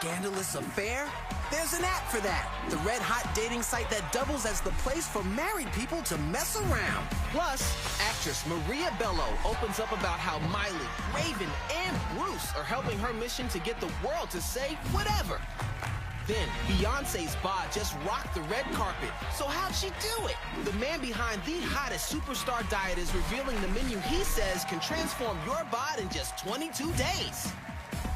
Scandalous affair? There's an app for that. The red-hot dating site that doubles as the place for married people to mess around. Plus, actress Maria Bello opens up about how Miley, Raven, and Bruce are helping her mission to get the world to say whatever. Then, Beyonce's bod just rocked the red carpet. So how'd she do it? The man behind the hottest superstar diet is revealing the menu he says can transform your bod in just 22 days.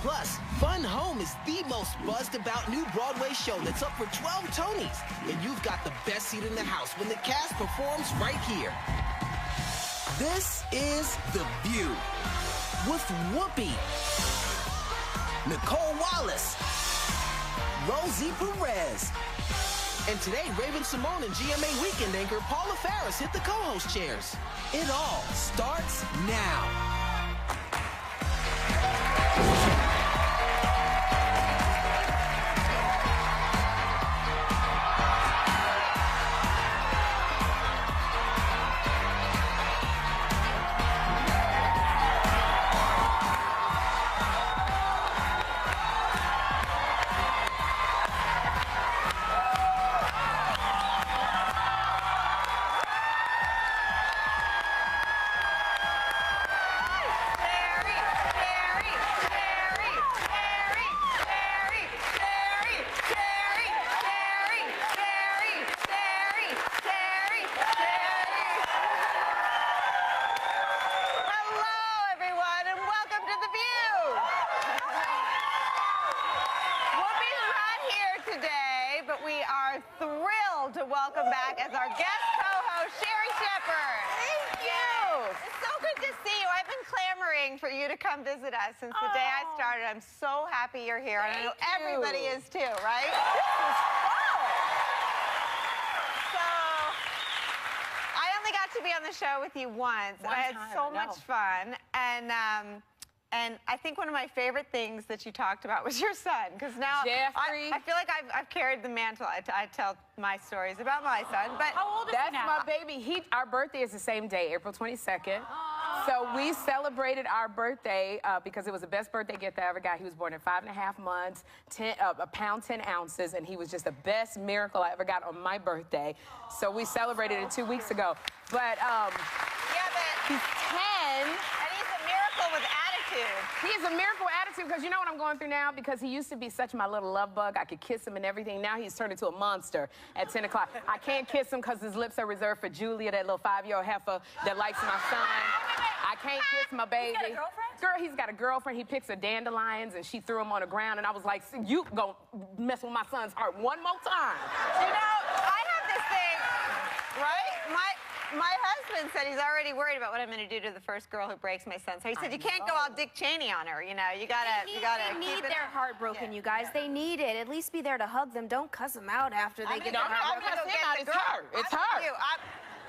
Plus, Fun Home is the most buzzed about new Broadway show that's up for 12 Tonys. And you've got the best seat in the house when the cast performs right here. This is The View with Whoopi, Nicole Wallace, Rosie Perez. And today, Raven Simone and GMA Weekend anchor Paula Farris hit the co-host chairs. It all starts now. To welcome back as our guest co-host, Sherri Shepherd. Thank you. It's so good to see you. I've been clamoring for you to come visit us since the day I started. I'm so happy you're here. And I know everybody is too, right? So, I only got to be on the show with you once. And I had so much fun. And I think one of my favorite things that you talked about was your son, because now I feel like I've carried the mantle. I tell my stories about my son, but how old is he now? That's my baby. Our birthday is the same day, April 22nd. So we celebrated our birthday because it was the best birthday gift I ever got. He was born in 5.5 months, 1 pound 10 ounces, and he was just the best miracle I ever got on my birthday. So we celebrated it 2 weeks ago. But yeah, but he's 10. And he's a miracle with attitude. He is a miracle attitude, because you know what I'm going through now? Because he used to be such my little love bug. I could kiss him and everything. Now he's turned into a monster at 10 o'clock. I can't kiss him because his lips are reserved for Julia, that little 5-year-old heifer that likes my son. I can't kiss my baby. He's got a girlfriend? Girl, he's got a girlfriend. He picks her dandelions, and she threw them on the ground. And I was like, you gonna mess with my son's heart one more time. You know, I have this thing, right? My husband said he's already worried about what I'm going to do to the first girl who breaks my son's heart. He said, you can't go all Dick Cheney on her, you know. You gotta They need their heart broken, you guys. They need it. At least be there to hug them. Don't cuss them out after they get their heart broken. It's her. It's her.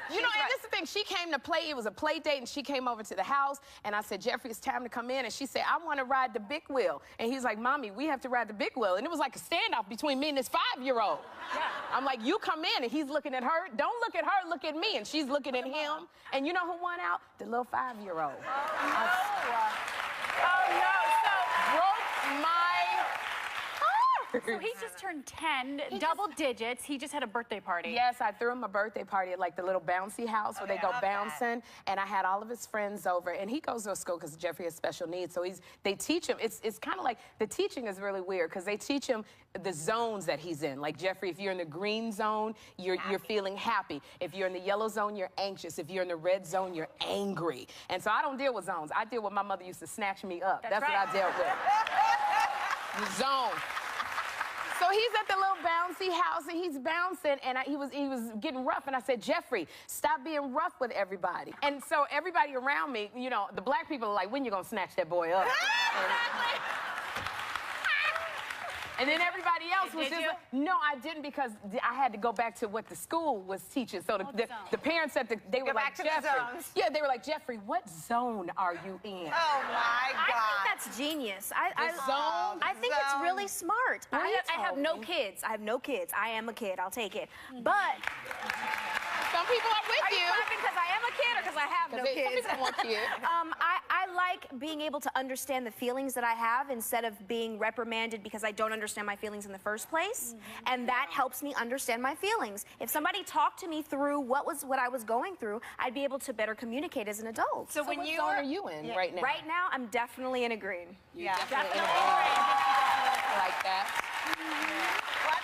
You know, and this is the thing. She came to play. It was a play date, and she came over to the house, and I said, Jeffrey, it's time to come in. And she said, I want to ride the big wheel. And he's like, Mommy, we have to ride the big wheel. And it was like a standoff between me and this 5-year-old. Yeah. I'm like, you come in, and he's looking at her. Don't look at her, look at me. And she's looking at him. And you know who won out? The little 5-year-old. Oh, no. So broke my... So he just turned 10, double digits. He just had a birthday party. Yes, I threw him a birthday party at like the little bouncy house where they go bouncing. And I had all of his friends over. And he goes to a school because Jeffrey has special needs. So they teach him. It's kind of like, the teaching is really weird because they teach him the zones that he's in. Like, Jeffrey, if you're in the green zone, you're feeling happy. If you're in the yellow zone, you're anxious. If you're in the red zone, you're angry. And so I don't deal with zones. I deal with my mother used to snatch me up. That's what I dealt with. The zone. So he's at the little bouncy house, and he's bouncing, and he was getting rough, and I said, Jeffrey, stop being rough with everybody. And so everybody around me, you know, the black people are like, when you gonna snatch that boy up? And then everybody else was just like, no, I didn't, because I had to go back to what the school was teaching. So the parents said they were like, Jeffrey. Yeah, they were like, Jeffrey, what zone are you in? Oh, my God. I think that's genius. I think it's really smart. I have no kids. I have no kids. I am a kid. I'll take it. But... Some people are with you. Are you laughing because I am a kid or because I have no kids? Some people want kids. I like being able to understand the feelings that I have instead of being reprimanded because I don't understand my feelings in the first place. And that helps me understand my feelings. If somebody talked to me through what I was going through, I'd be able to better communicate as an adult. So when you are you in right now? Right now, I'm definitely in a green. Definitely in a green. I like that. Well,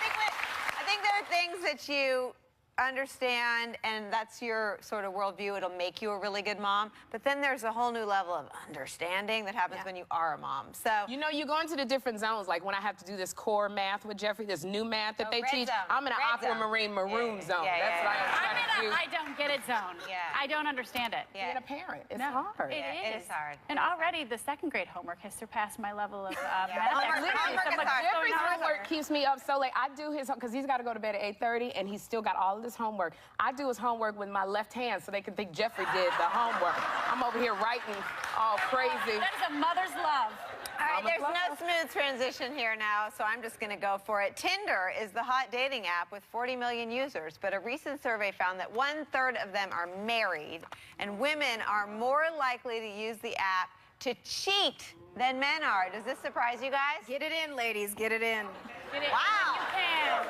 I think there are things that you understand, and that's your sort of worldview. It'll make you a really good mom. But then there's a whole new level of understanding that happens when you are a mom. So you know, you go into the different zones. Like when I have to do this core math with Jeffrey, this new math that they teach. I'm in an aquamarine maroon zone. That's what I'm in a I don't get it zone. I don't understand it. Being a parent, it's hard. It is hard. And already the second grade homework has surpassed my level of math. Jeffrey's homework keeps me up so late. I do his because he's got to go to bed at 8:30, and he's still got all of this homework. I do his homework with my left hand so they can think Jeffrey did the homework. I'm over here writing all crazy. That is a mother's love. All right, there's no smooth transition here now, so I'm just going to go for it. Tinder is the hot dating app with 40 million users, but a recent survey found that 1/3 of them are married, and women are more likely to use the app to cheat than men are. Does this surprise you guys? Get it in, ladies. Get it in. Get it Wow. in. You can.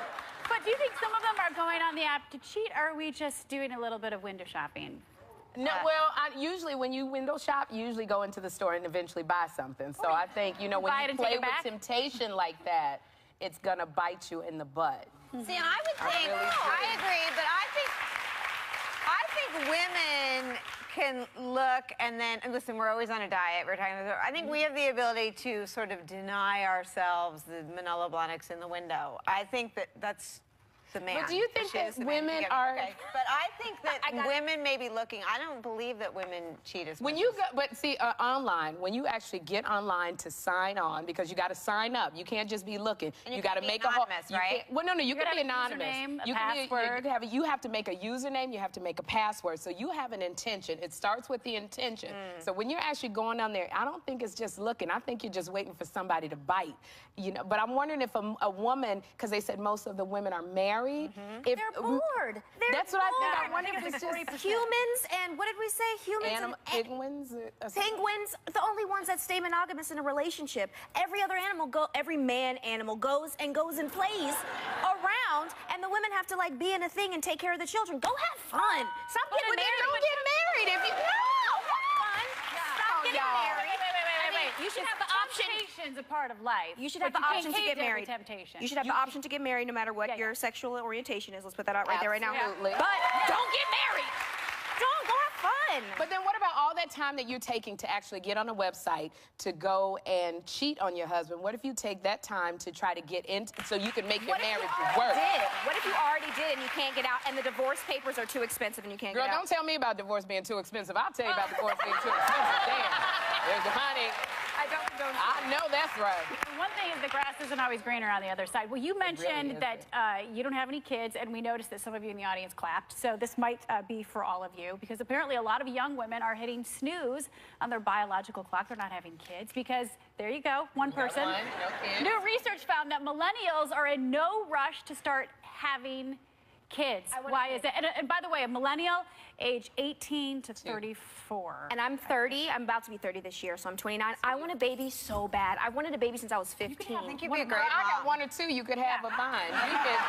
But do you think some of them are going on the app to cheat, or are we just doing a little bit of window shopping? No, well, usually when you window shop, you usually go into the store and eventually buy something. So I think, you know, when you play with temptation like that, it's going to bite you in the butt. See, and I would think, I agree, but I think women can look and then, and listen, we're always on a diet. We're talking about, I think we have the ability to sort of deny ourselves the Manolo Blahniks in the window. I think that's the man. But do you think that women are... Okay. But I think that women may be looking, I don't believe that women cheat as much. When you go, but see, online, when you actually get online to sign on, because you got to sign up. You can't just be looking. And you got to make anonymous, a whole... right? Well, no, you can be anonymous. You can be a password. You have to make a username. You have to make a password. So you have an intention. It starts with the intention. So when you're actually going on there, I don't think it's just looking. I think you're just waiting for somebody to bite. You know, but I'm wondering if a woman, because they said most of the women are married, if They're bored. that's what I think. I wonder if it's just humans and what did we say? Humans and penguins. Penguins, the only ones that stay monogamous in a relationship. Every other animal every man animal goes and plays around, and the women have to like be in a thing and take care of the children. Go have fun. Stop getting married. Don't get married if you Stop getting married. Wait. You should have the option. Temptation's a part of life. You should have the option to get married. Temptation. You should have the option to get married no matter what your sexual orientation is. Let's put that out right there right now. Absolutely. But don't get married. Don't go have fun. But then what about all that time that you're taking to actually get on a website to go and cheat on your husband? What if you take that time to try to get in so you can make your marriage work? What if you already did and you can't get out and the divorce papers are too expensive and you can't get out? Girl, don't tell me about divorce being too expensive. I'll tell you about divorce being too expensive. Damn. There's the honey. I know that's right. One thing is the grass isn't always greener on the other side. Well, you mentioned that you don't have any kids, and we noticed that some of you in the audience clapped. So this might be for all of you, because apparently a lot of young women are hitting snooze on their biological clock. They're not having kids because, there you go, one person. New research found that millennials are in no rush to start having kids. Why is it? And by the way, a millennial, age 18 to 34. And I'm 30. I'm about to be 30 this year, so I'm 29. I want a baby so bad. I wanted a baby since I was 15. I think you'd be a great mom. I got one or two you could have of mine. You could...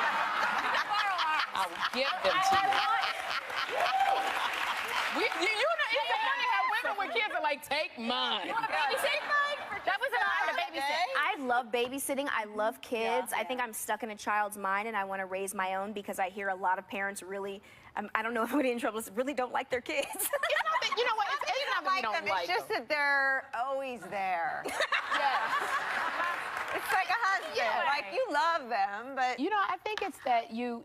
I'll give them to you. It's funny how women with kids are like, take mine. You want a babysit? That was an honor to babysit. I love babysitting. I love kids. I think I'm stuck in a child's mind, and I want to raise my own because I hear a lot of parents really, I don't know if I'm going to get in trouble, really don't like their kids. It's not that, you know what? It's not that you don't like them. It's just that they're always there. It's like a husband. Like, you love them, but... You know, I think it's that you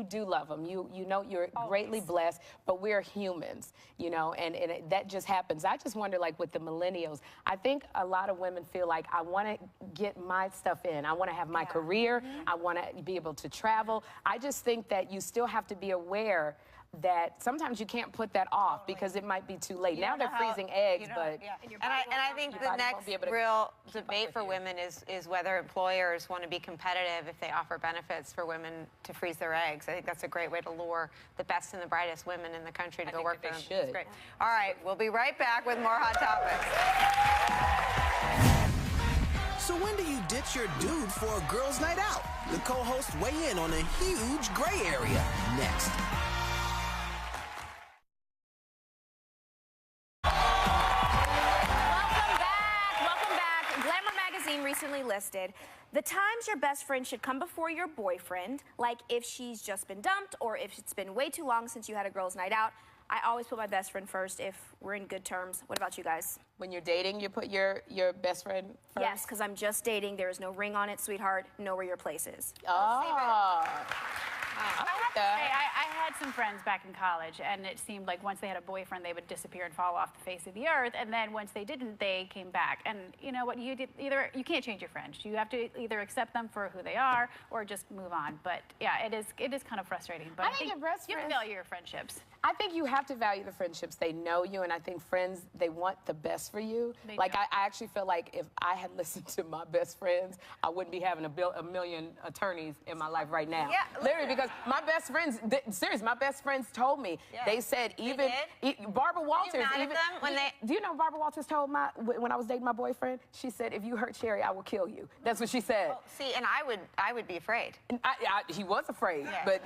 do love them. You know you're greatly blessed, but we're humans, you know, and that just happens. I just wonder, like, with the millennials, I think a lot of women feel like, I want to get my stuff in. I want to have my career. I want to be able to travel. I just think that you still have to be aware that sometimes you can't put that off because it might be too late. Now they're freezing eggs, but... Yeah. And I think the next real debate for women is whether employers want to be competitive if they offer benefits for women to freeze their eggs. I think that's a great way to lure the best and the brightest women in the country to go work for them. That's great. All right, we'll be right back with more Hot Topics. So when do you ditch your dude for a girls' night out? The co-hosts weigh in on a huge gray area next. Recently listed the times your best friend should come before your boyfriend, like if she's just been dumped or if it's been way too long since you had a girls' night out. I always put my best friend first if we're in good terms. What about you guys? When you're dating, you put your best friend first? Yes, because I'm just dating. There is no ring on it, sweetheart. Know where your place is. Oh. I had some friends back in college, and it seemed like once they had a boyfriend, they would disappear and fall off the face of the earth, and then once they didn't, they came back. And you know what? You can't change your friends. You have to either accept them for who they are or just move on. But yeah, it is kind of frustrating. But I think you have to value your friendships. I think you have to value the friendships. They know you, and I think friends, they want the best for you. Like, I actually feel like if I had listened to my best friends, I wouldn't be having a million attorneys in my life right now. Yeah, literally, because my best friends, seriously, my best friends told me, they said even, Barbara Walters. Were you mad at them when they... Do you know Barbara Walters told when I was dating my boyfriend? She said, if you hurt Sherri, I will kill you. That's what she said. Well, see, and I would be afraid. He was afraid, but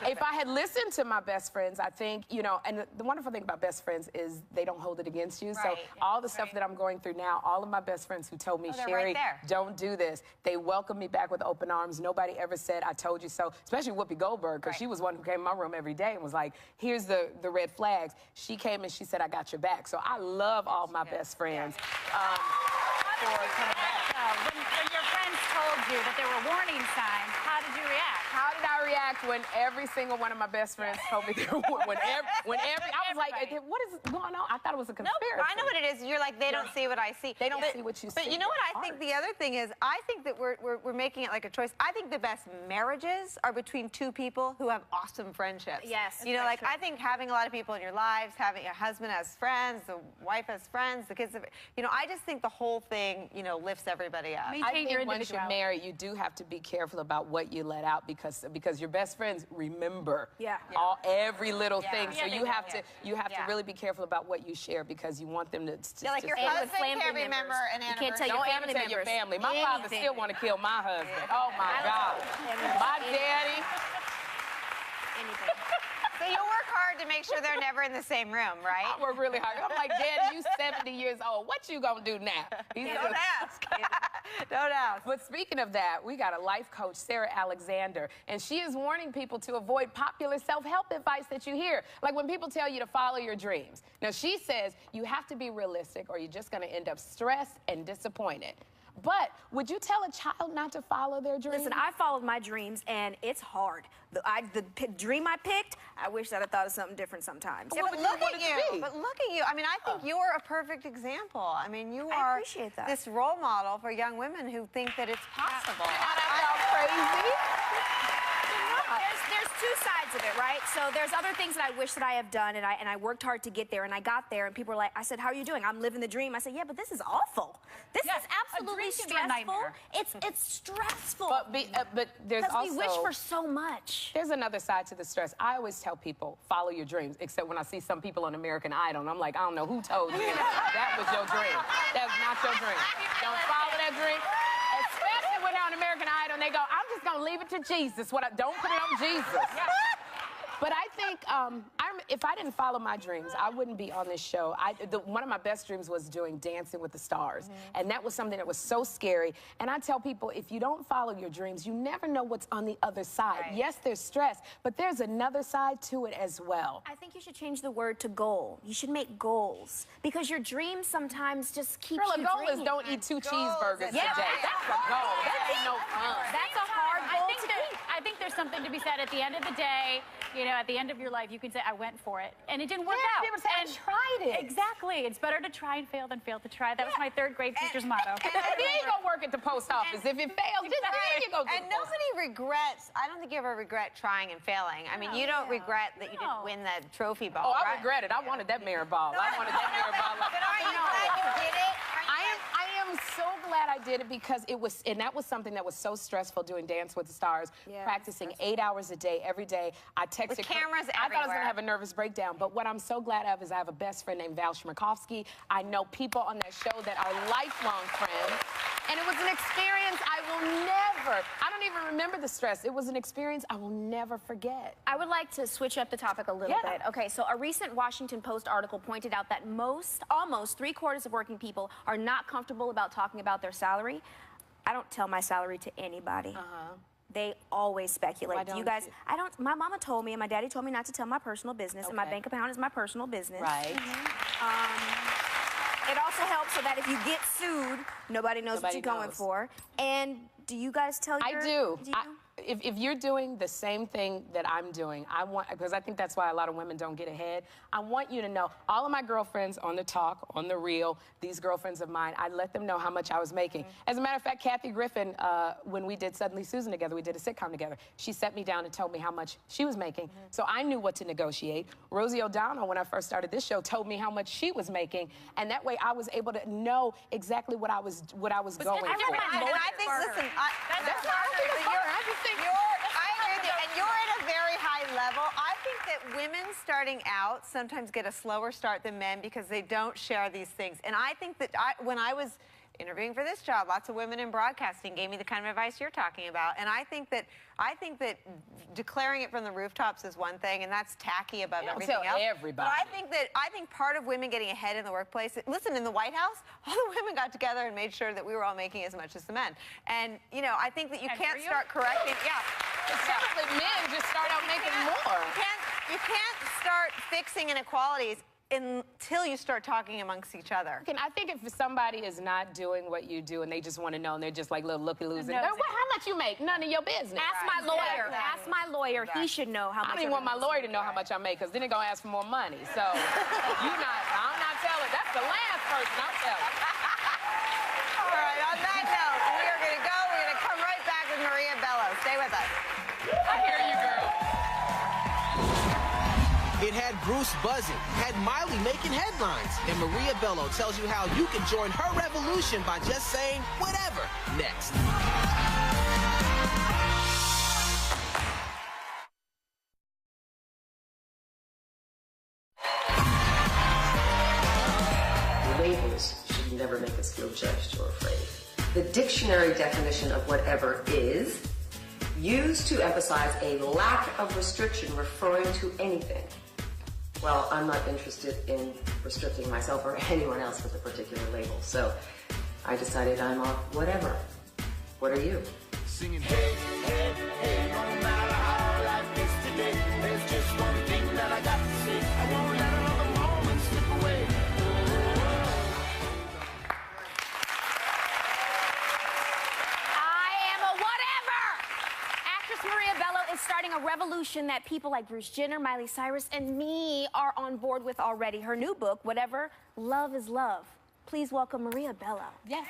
if I had listened to my best friends, I think, you know, and the wonderful thing about best friends is they don't hold it against you. So all the stuff that I'm going through now, all of my best friends who told me, Sherri, don't do this, they welcomed me back with open arms. Nobody ever said, I told you so, especially Whoopi Goldberg, because she was one who came in my room every day and was like, here's the red flags. She came and she said, I got your back. So I love all my best friends for coming back. When your friends told you that there were warning signs, how did you react? How did I react when every single one of my best friends told me there were, I was like, what is going on? I thought it was a conspiracy. No, I know what it is. You're like, they don't see what I see. They don't see what you see. But you know what I think the other thing is? I think that we're making it like a choice. I think the best marriages are between two people who have awesome friendships. Yes. You know, like, I think having a lot of people in your lives, having a husband as friends, the wife as friends, the kids, you know, I just think the whole thing, you know, lifts everybody up. I think once you're married, you do have to be careful about what you let out because your best friends remember every little thing. So you have to really be careful about what you share because you want them to. Like your husband can't remember an anniversary. You can't tell your family members. Your family. My father still want to kill my husband. Oh my God. My daddy. Anything. So you work hard to make sure they're never in the same room, right? I work really hard. I'm like, Daddy, you 70 years old. What you gonna do now? Don't ask. Don't ask. But speaking of that, we got a life coach, Sarah Alexander, and she is warning people to avoid popular self-help advice that you hear. Like when people tell you to follow your dreams. Now, she says you have to be realistic or you're just gonna end up stressed and disappointed. But would you tell a child not to follow their dreams? Listen, I followed my dreams, and it's hard. The dream I picked, I wish I'd have thought of something different sometimes. Yeah, but look at you. But look at you. I mean, I think you're a perfect example. I mean, you are this role model for young women who think that it's possible. Crazy. There's two sides of it, right? So there's other things that I wish that I have done, and I worked hard to get there, and I got there, and people were like, I said, how are you doing? I'm living the dream. I said, yeah, but this is awful. This is absolutely stressful. It's stressful. But there's also... Because we wish for so much. There's another side to the stress. I always tell people, follow your dreams, except when I see some people on American Idol, and I'm like, I don't know who told you that was your dream. That's not your dream. Don't follow that dream. Especially when they're on American Idol and they go, I'm just going to leave it to Jesus. Don't put it on Jesus. But I think if I didn't follow my dreams, I wouldn't be on this show. One of my best dreams was doing Dancing with the Stars. And that was something that was so scary. And I tell people, if you don't follow your dreams, you never know what's on the other side. Yes, there's stress, but there's another side to it as well. I think you should change the word to goal. You should make goals. Because your dreams sometimes just keep you dreaming. Girl, a goal is don't eat 2 cheeseburgers a day. That's a goal. That ain't no fun. That's a hard goal to keep. I think there's something to be said. At the end of the day, you know, at the end of your life, you can say, I went for it. And it didn't work out. People say, I tried it. Exactly. It's better to try and fail than fail to try. That was my third grade teacher's motto. And then you go work at the post office. If it fails, then you go to the And nobody regrets, I don't think you ever regret trying and failing. I mean, you don't regret that you didn't win the trophy ball, Oh, I right? regret it. I wanted that mirror ball. I wanted that mirror ball. But aren't you glad you did it? I am so glad I did it because it was, and that was something that was so stressful doing Dance with the Stars, practicing 8 hours a day, every day. I texted With cameras I thought I was everywhere. gonna have a nervous breakdown, but what I'm so glad of is I have a best friend named Val Schmirkovsky. I know people on that show that are lifelong friends. And it was an experience I will never, I don't even remember the stress. It was an experience I will never forget. I would like to switch up the topic a little bit. Okay, so a recent Washington Post article pointed out that almost 3/4 of working people are not comfortable about talking about their salary. I don't tell my salary to anybody. They always speculate. Why don't You guys, you? my mama told me and my daddy told me not to tell my personal business, and my bank account is my personal business. Right. It also helps so that if you get sued, nobody knows what you're going for. And do you guys tell your... I do. If you're doing the same thing that I'm doing, I want, because I think that's why a lot of women don't get ahead, I want you to know, all of my girlfriends on the talk, on the reel, these girlfriends of mine, I let them know how much I was making. As a matter of fact, Kathy Griffin, when we did Suddenly Susan together, we did a sitcom together, she set me down and told me how much she was making, so I knew what to negotiate. Rosie O'Donnell, when I first started this show, told me how much she was making, and that way I was able to know exactly what I was going for. And I think, listen, that's not I just think I agree with you, and you're at a very high level. I think that women starting out sometimes get a slower start than men because they don't share these things. And I think that when I was interviewing for this job, lots of women in broadcasting gave me the kind of advice you're talking about. And I think that declaring it from the rooftops is one thing, and that's tacky above everything else. Everybody. But I think part of women getting ahead in the workplace. Listen, in the White House, all the women got together and made sure that we were all making as much as the men. And you know, I think that you can't start correcting. Typically, men just start out making more. You can't start fixing inequalities until you start talking amongst each other. I think if somebody is not doing what you do and they just want to know and they're just like little looky-loos, well, how much you make? None of your business. Ask my lawyer. Ask my lawyer. He should know how much. I don't even want my lawyer to know how much I make because then they're going to ask for more money. So I'm not telling. That's the last person I'm telling. All right, on that note, we are going to go. We're going to come right back with Maria Bello. Stay with us. I hear you, girl. It had Bruce buzzing, had Miley making headlines, and Maria Bello tells you how you can join her revolution by just saying whatever next. Labels should never make us feel judged or afraid. The dictionary definition of whatever is used to emphasize a lack of restriction referring to anything. Well, I'm not interested in restricting myself or anyone else with a particular label, so I decided I'm off whatever. What are you? Singing, hey, hey, hey, no matter how life is today, there's just one thing that I got to say. I won't let another moment slip away. I am a whatever! Actress Maria Bello is starting a revolution that people like Bruce Jenner, Miley Cyrus, and me are on board with already. Her new book, Whatever, Love is Love. Please welcome Maria Bello. Yes.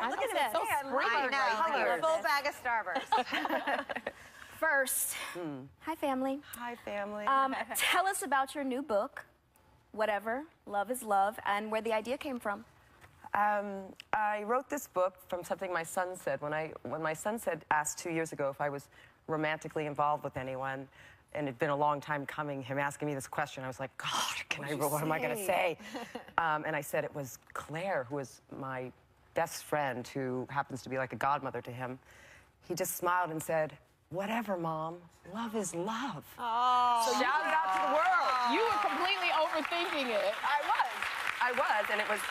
Look at this. So I know. Full bag of Starburst. First, hi, family. Hi, family. Tell us about your new book, Whatever, Love is Love, and where the idea came from. I wrote this book from something my son said. When my son asked 2 years ago if I was romantically involved with anyone, and it'd been a long time coming, him asking me this question, I was like, God, what am I going to say? And I said it was Claire, who is my best friend, who happens to be like a godmother to him. He just smiled and said, whatever, Mom, love is love. Oh. So shout it out to the world. You were completely overthinking it. I was, and it was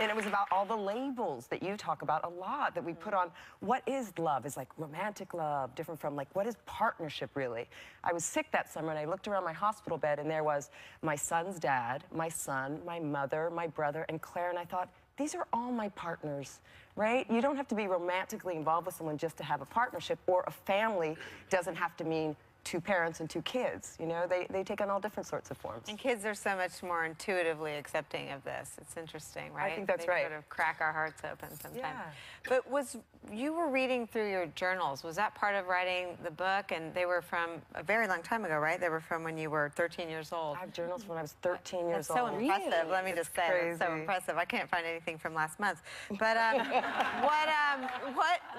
And it was about all the labels that you talk about a lot that we put on what is love. Is like romantic love different from like what is partnership really? I was sick that summer and I looked around my hospital bed and there was my son's dad, my son, my mother, my brother, and Claire, and I thought, these are all my partners, right? You don't have to be romantically involved with someone just to have a partnership, or a family doesn't have to mean 2 parents and 2 kids. You know, they take on all different sorts of forms. And kids are so much more intuitively accepting of this. It's interesting, right? I think that's they right. Sort of crack our hearts open sometimes. Yeah. But you were reading through your journals. Was that part of writing the book? And they were from a very long time ago, right? They were from when you were 13 years old. I have journals when I was 13 years That's so old. impressive. Really? Let me just say, crazy. that's so impressive. I can't find anything from last month. But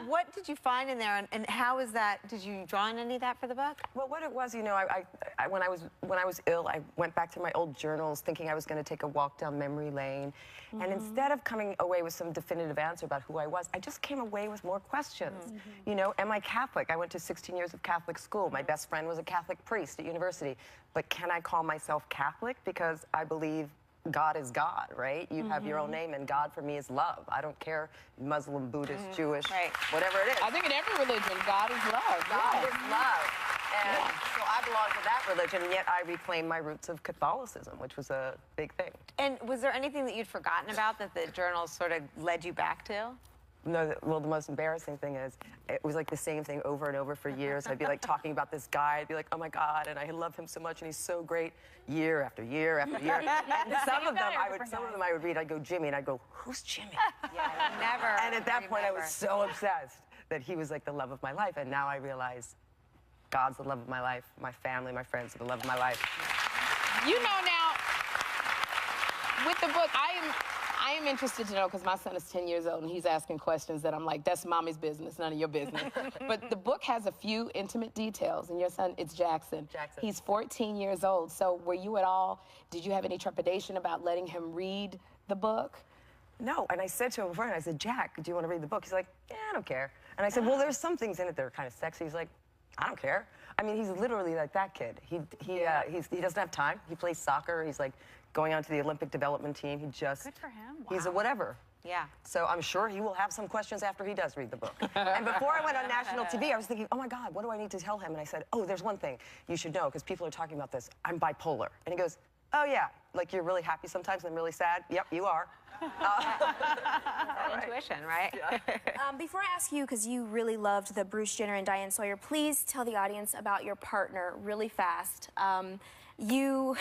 what did you find in there, and how is that? Did you draw on any of that for the book? Well, what it was, you know, when I was ill, I went back to my old journals, thinking I was going to take a walk down memory lane, and instead of coming away with some definitive answer about who I was, I just came away with more questions. You know, am I Catholic? I went to 16 years of Catholic school. My best friend was a Catholic priest at university. But can I call myself Catholic because I believe God is God, right? You have your own name, and God for me is love. I don't care, Muslim, Buddhist, Jewish, whatever it is. I think in every religion, God is love. God is love. And so I belong to that religion, and yet I reclaim my roots of Catholicism, which was a big thing. And was there anything that you'd forgotten about that the journals sort of led you back to? No, well, the most embarrassing thing is, it was like the same thing over and over for years. I'd be like talking about this guy, I'd be like, oh my God, and I love him so much, and he's so great, year after year after year. And some of them I would read, I'd go, Jimmy, and I'd go, who's Jimmy? Yeah, I never. And at that point, I was so obsessed that he was like the love of my life, and now I realize God's the love of my life, my family, my friends are the love of my life. You know now, with the book, I am interested to know, because my son is 10 years old and he's asking questions that I'm like, that's mommy's business, none of your business. But the book has a few intimate details, and your son, it's Jackson. He's 14 years old. So were you at all, did you have any trepidation about letting him read the book? No, and I said to him before, and I said, Jack, do you want to read the book? He's like, yeah, I don't care. And I said, well, there's some things in it that are kind of sexy. He's like, I don't care. I mean, he's literally like that kid. He doesn't have time. He plays soccer. He's like going on to the Olympic development team. He just... Good for him. He's a whatever. Yeah. So I'm sure he will have some questions after he does read the book. And before I went on national TV, I was thinking, oh my God, what do I need to tell him? And I said, oh, there's one thing you should know, because people are talking about this. I'm bipolar. And he goes, oh yeah, like you're really happy sometimes and really sad? Yep, you are. Intuition, right? Yeah. Before I ask you, because you really loved the Bruce Jenner and Diane Sawyer, please tell the audience about your partner really fast. You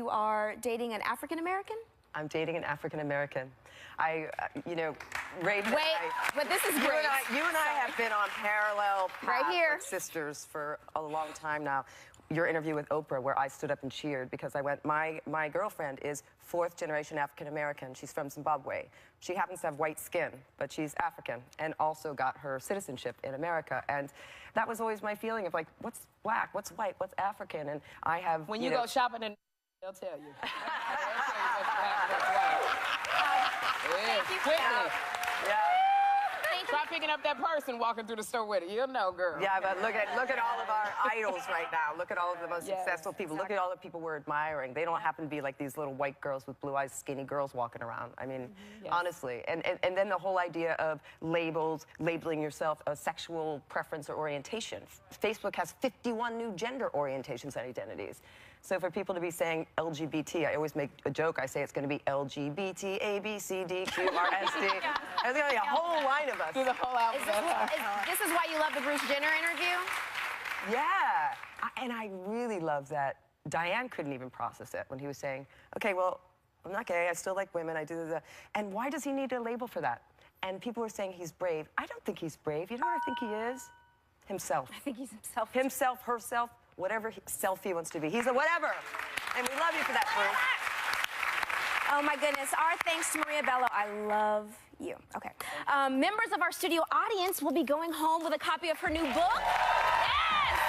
are dating an African American? I'm dating an African American. You know, Wait, but this is great. You and I have been on parallel paths right here. like sisters for a long time now. Your interview with Oprah, where I stood up and cheered because I went, my girlfriend is 4th generation African American. She's from Zimbabwe. She happens to have white skin, but she's African and also got her citizenship in America. And that was always my feeling of like, what's black, what's white, what's African? And I have, When you go shopping, and they'll tell you. Quickly. Yeah. Try picking up that person walking through the store with it. You'll know, girl. Yeah, but look at all of our idols right now. Look at all of the most successful people. Look at all the people we're admiring. They don't happen to be like these little white girls with blue eyes, skinny girls walking around. I mean, honestly. And then the whole idea of labeling yourself a sexual preference or orientation. Facebook has 51 new gender orientations and identities. So for people to be saying LGBT, I always make a joke. I say it's going to be LGBT, A, B, C, D, Q, R, S, T. There's going to be a whole line of us. Through the whole alphabet. This is why you love the Bruce Jenner interview? Yeah. And I really love that Diane couldn't even process it when he was saying, okay, well, I'm not gay. I still like women. I do the... And why does he need a label for that? And people were saying he's brave. I don't think he's brave. You know what I think he is? Himself. I think he's himself. Himself, herself. Whatever self he wants to be. He's a whatever. And we love you for that, Bruce. Oh, my goodness. Our thanks to Maria Bello. I love you. Okay. Members of our studio audience will be going home with a copy of her new book. Yes!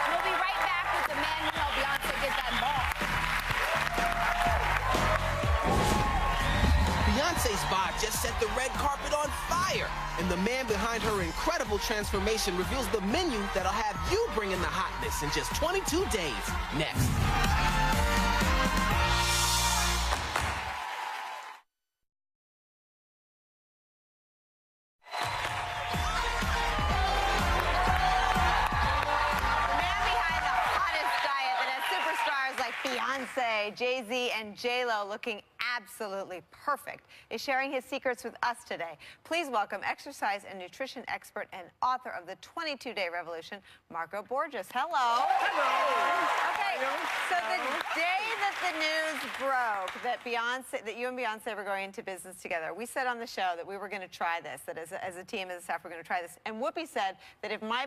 We'll be right back with the man who helped Beyonce get that ball. Beyonce's bod just set the red carpet on fire. And the man behind her incredible transformation reveals the menu that'll have you bringing the hotness in just 22 days. Next. Sherri, Jay-Z, and J-Lo looking absolutely perfect, is sharing his secrets with us today. Please welcome exercise and nutrition expert and author of the 22-Day Revolution, Marco Borges. Hello. Hello. Okay, so the day that the news broke that you and Beyonce were going into business together, we said on the show that we were going to try this, that as a team, as a staff, we're going to try this. And Whoopi said that if my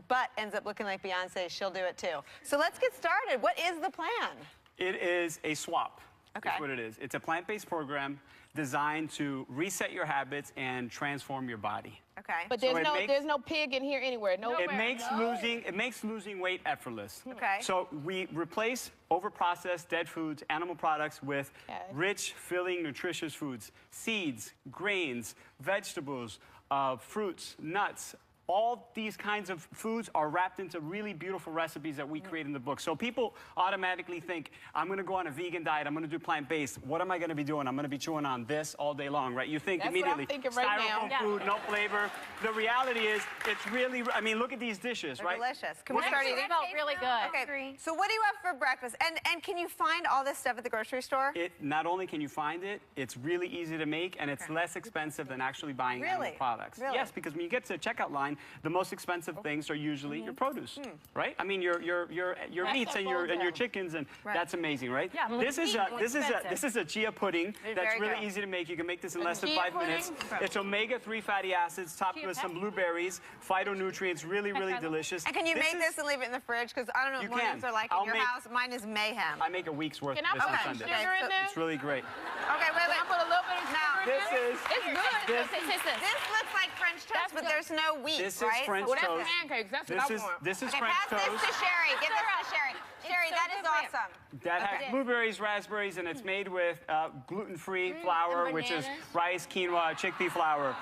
butt ends up looking like Beyonce's, she'll do it too. So let's get started. What is the plan? It is a swap. Okay. That's what it is. It's a plant-based program designed to reset your habits and transform your body. Okay. But there's no pig in here anywhere. Nowhere. It makes losing weight effortless. Okay. So we replace overprocessed dead foods, animal products with rich, filling, nutritious foods, seeds, grains, vegetables, fruits, nuts. All these kinds of foods are wrapped into really beautiful recipes that we create in the book. So people automatically think, I'm going to go on a vegan diet, I'm going to do plant-based. What am I going to be doing? I'm going to be chewing on this all day long, right? You think That's immediately, what I'm thinking right styrofoam food, no flavor. The reality is, it's really, I mean, look at these dishes, They're right? delicious. Can we start eating? It felt really good. Okay, so what do you have for breakfast? And can you find all this stuff at the grocery store? Not only can you find it, it's really easy to make, and it's less expensive than actually buying animal products. Really? Yes, because when you get to the checkout line, the most expensive things are usually your produce, right? I mean, your meats and your chickens, and that's amazing, right? Yeah, this is a chia pudding that's really easy to make. You can make this in less than 5 minutes. It's omega-3 fatty acids topped with some blueberries, phytonutrients, really delicious. And can you make this and leave it in the fridge? Because I don't know what mornings are like in your house. Mine is mayhem. I make a week's worth of Can I this put on some Sunday. sugar in there? It's really great. Okay, wait. Can I put a little bit of sugar in there? It's good. This looks like French toast, but there's no wheat, This right? is French Well, toast. that's pancakes. That's what I want. This is Okay, French pass toast. this to Sherri. Get this to Sherri. Sherri, that is awesome. That has blueberries, raspberries, and it's made with gluten-free flour, which is rice, quinoa, chickpea flour.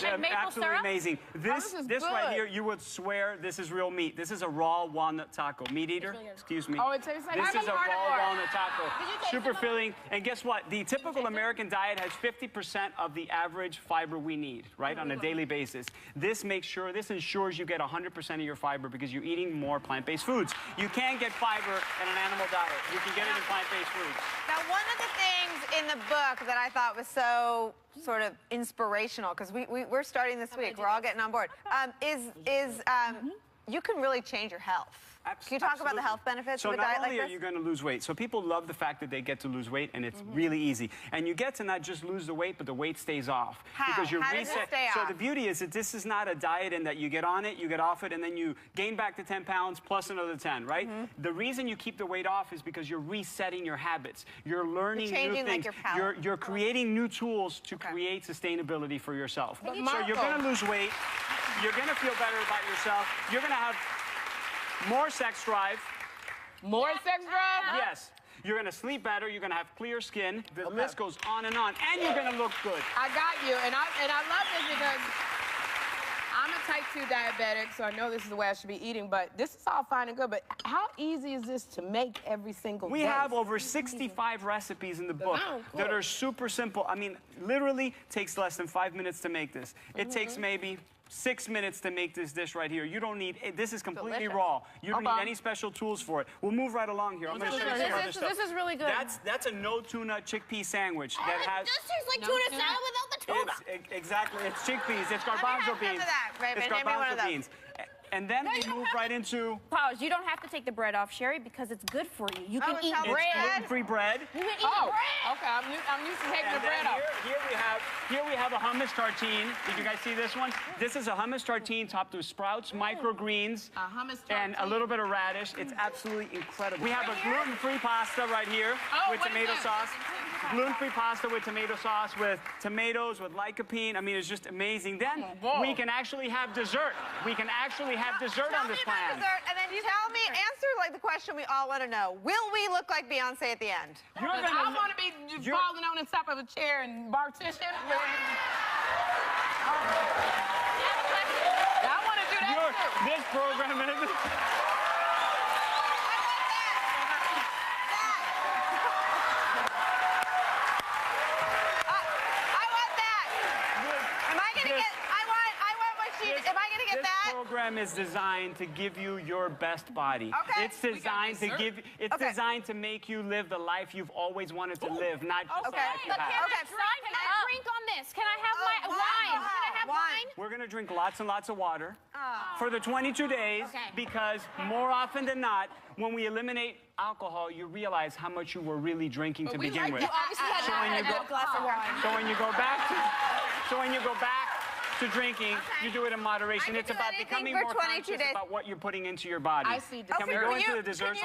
And maple Absolutely syrup? amazing. This right here, you would swear this is real meat. This is a raw walnut taco. Meat eater? Excuse me. Oh, it tastes like This is a raw carnivore. walnut taco. Super filling. And guess what? The typical American diet has 50% of the average fiber we need, right, on a daily basis. This ensures you get 100% of your fiber because you're eating more plant-based foods. You can't get fiber in an animal diet. You can get it in plant-based foods. Now, one of the things in the book that I thought was so sort of inspirational, because we're starting this week, we're all getting on board, you can really change your health. Can you talk about the health benefits of a diet like this? So not only are you going to lose weight, so people love the fact that they get to lose weight, and it's really easy. And you get to not just lose the weight, but the weight stays off. How? Because you're How does it stay So off? the beauty is that this is not a diet in that you get on it, you get off it, and then you gain back the 10 pounds plus another 10, right? The reason you keep the weight off is because you're resetting your habits. You're learning new things. Like your palate. You're creating new tools to create sustainability for yourself. So you're going to lose weight. You're going to feel better about yourself. You're going to have more sex drive. More sex drive? Yes. You're going to sleep better. You're going to have clear skin. The list goes on, and you're going to look good. I got you, and I love this because I'm a type 2 diabetic, so I know this is the way I should be eating, but this is all fine and good, but how easy is this to make every single day? We have over 65 recipes in the book that are super simple. I mean, literally takes less than 5 minutes to make this. It takes maybe 6 minutes to make this dish right here. You don't need, this is completely raw. You don't need any special tools for it. We'll move right along here. I'm going to show you some other stuff. This is really good. That's a no tuna chickpea sandwich that has. This tastes like tuna salad without the tuna. Exactly. It's chickpeas. It's garbanzo beans. It's garbanzo beans. And then we move right into... Pause. You don't have to take the bread off, Sherri, because it's good for you. You can eat It's bread. gluten-free bread. You can eat bread. Okay, I'm used to taking the bread off. Here we have a hummus tartine. Did you guys see this one? This is a hummus tartine topped with sprouts, microgreens, and a little bit of radish. It's absolutely incredible. We have a gluten-free pasta right here with tomato sauce. Gluten-free pasta with tomato sauce, with tomatoes, with lycopene. I mean, it's just amazing. Then we can actually have dessert. We can actually have dessert on this plan. Dessert, and then answer like the question we all want to know. Will we look like Beyonce at the end? I want to be falling on the top of a chair and partition. I want to do that too. This program is... I want that. Am I going to get... Am I going to get that? This program is designed to give you your best body. Okay. It's designed to give. It's designed to make you live the life you've always wanted to live, not just the life you But have. can I drink on this? Can I have my wine? Can I have wine? We're gonna drink lots and lots of water for the 22 days because more often than not, when we eliminate alcohol, you realize how much you were really drinking to begin with. You obviously had a glass of wine. So when you go back to drinking, you do it in moderation. It's about becoming more conscious about what you're putting into your body. I see. Can we go into the desserts?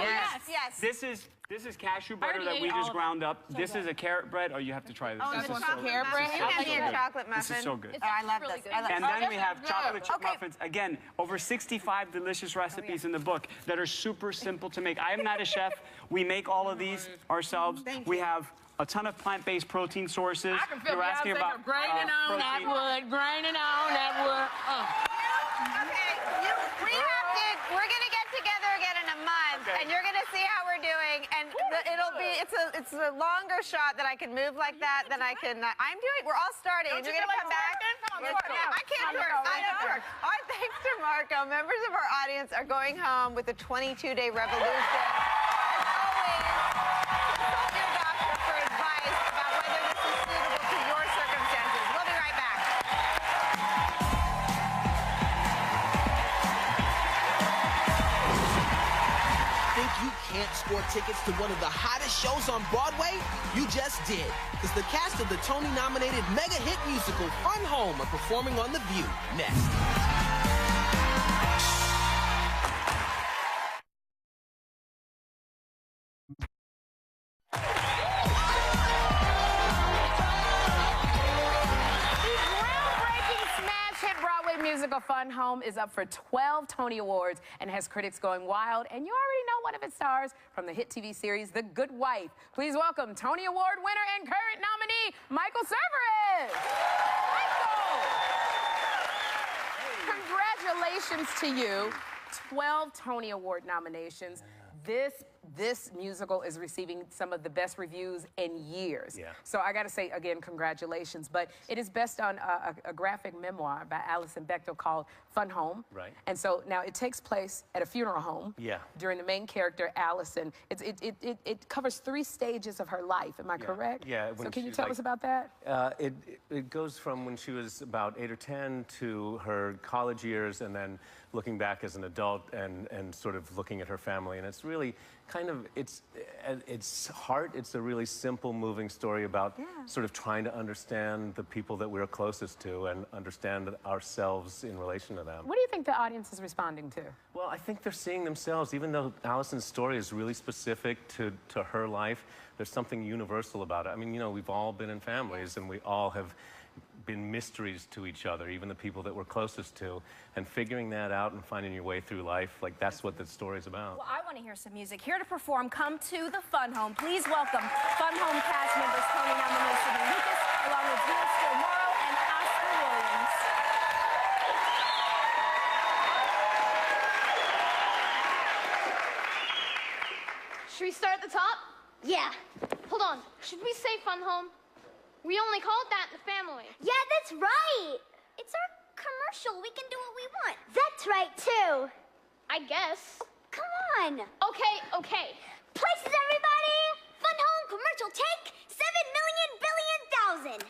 Yes. This is cashew butter that we just ground up. This is a carrot bread. Oh, you have to try this. Oh, This the is so chocolate good. muffin. You have me a chocolate This muffin. is so good. Oh, I love this. And then we have chocolate chip muffins. Again, over 65 delicious recipes in the book that are super simple to make. I am not a chef. We make all of these ourselves. We have a ton of plant-based protein sources. I can feel You're asking about graining on that wood, graining on that wood. Okay, we're gonna get together again in a month, and you're gonna see how we're doing. And it's a longer shot that I can move like that than I can. We're all starting. And you're gonna come back. I can't work. All right, thanks to Marco. Members of our audience are going home with a 22-day revolution. As always, consult your doctor for advice about whether this is suitable to your circumstances. We'll be right back. Think you can't score tickets to one of the hottest shows on Broadway? You just did, because the cast of the Tony-nominated mega hit musical Fun Home are performing on The View next. Musical Fun Home is up for 12 Tony Awards and has critics going wild. And you already know one of its stars from the hit TV series The Good Wife. Please welcome Tony Award winner and current nominee, Michael Cerveris. Michael! Congratulations to you. 12 Tony Award nominations. This musical is receiving some of the best reviews in years. Yeah. So I got to say, again, congratulations. But it is based on a graphic memoir by Alison Bechdel called Fun Home. Right. And so now it takes place at a funeral home. Yeah. During the main character, Allison. It covers 3 stages of her life. Am I correct? Yeah. So can you tell us about that? It goes from when she was about 8 or 10 to her college years, and then looking back as an adult and sort of looking at her family. And it's really kind of, it's heart. It's a really simple, moving story about sort of trying to understand the people that we're closest to and understand ourselves in relation to them. What do you think the audience is responding to? Well, I think they're seeing themselves. Even though Allison's story is really specific to her life, there's something universal about it. I mean, you know, we've all been in families, and we all have been mysteries to each other, even the people that we're closest to, and figuring that out and finding your way through life, like that's what the story's about. Well, I want to hear some music. Here to perform, come to the Fun Home. Please welcome Fun Home cast members Tony nominee Sidney Lucas, along with Jules Morrow and Oscar Williams. Should we start at the top? Yeah. Hold on. Should we say Fun Home? We only call it that in the family. Yeah, that's right. It's our commercial. We can do what we want. That's right, too. I guess. Come on. Okay. Places, everybody. Fun Home commercial take 7 million billion thousand.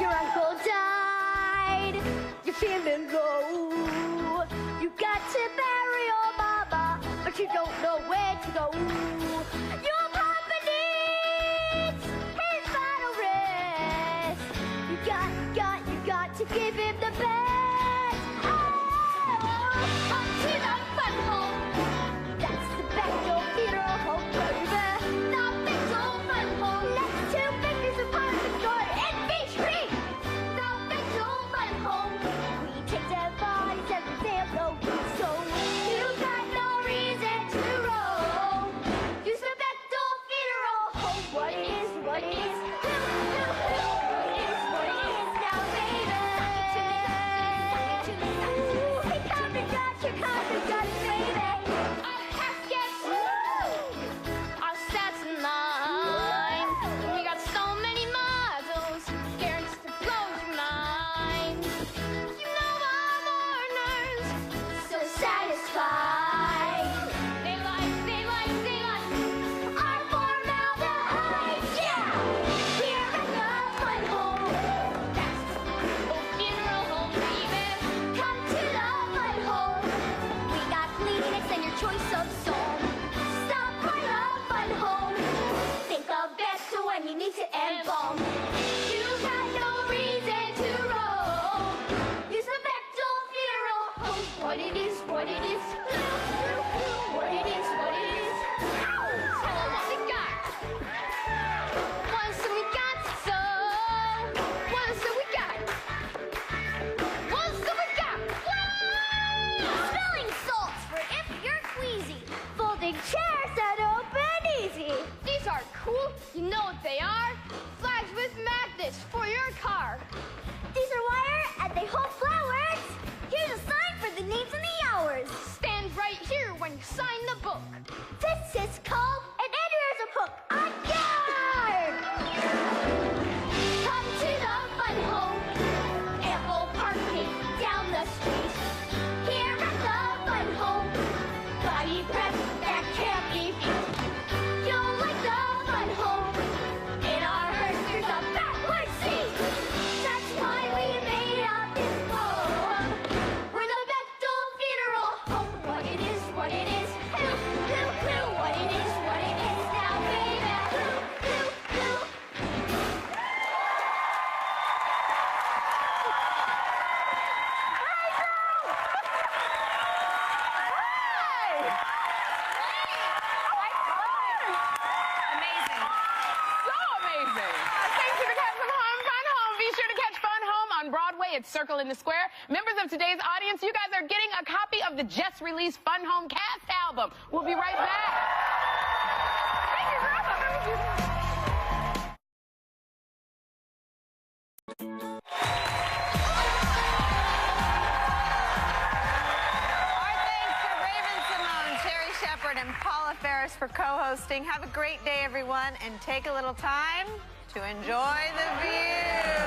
Your uncle died. You're feeling low. You got to bury your mama, but you don't know where to go. Your papa needs his final rest. You got to give him the best. Oh, come to the Fun Home. That's the Bechdel funeral home, baby. The Bechdel Fun Home. Next to Baker's apartment store in Beach Street. The Bechdel Fun Home. We take their bodies every day of the week, so you got no reason to roam. what it is, what it is. What it is, what it is. Tell them what we got. What is it we got, so? What is it we got? What is it we got? Smelling salts for if you're queasy. Folding chairs that open easy. These are cool. You know what they are? Flags with magnets for your car. These are wire and they hold flowers. Here's a sign for the names and the hours. Stands right here when you sign the book. This is called an aneurysm hook. A yard! Come to the fun home. Ample parking down the street. Here at the fun home. Body prep that can't be beat. You'll like the fun home. In our hearse there's a backward seat. That's why we made up this poem. We're the Bechtel Funeral Home. What it is, what it is. Who, what it is now, baby. Who. Amazing. So amazing. Thanks to the cast of Fun Home. Be sure to catch Fun Home on Broadway at Circle in the Square. Members of today's audience, you guys are getting a copy of the just released Fun Home cast album. We'll be right back. Thank you, girl. Sherri Shepherd and Paula Ferris for co-hosting. Have a great day, everyone, and take a little time to enjoy the view.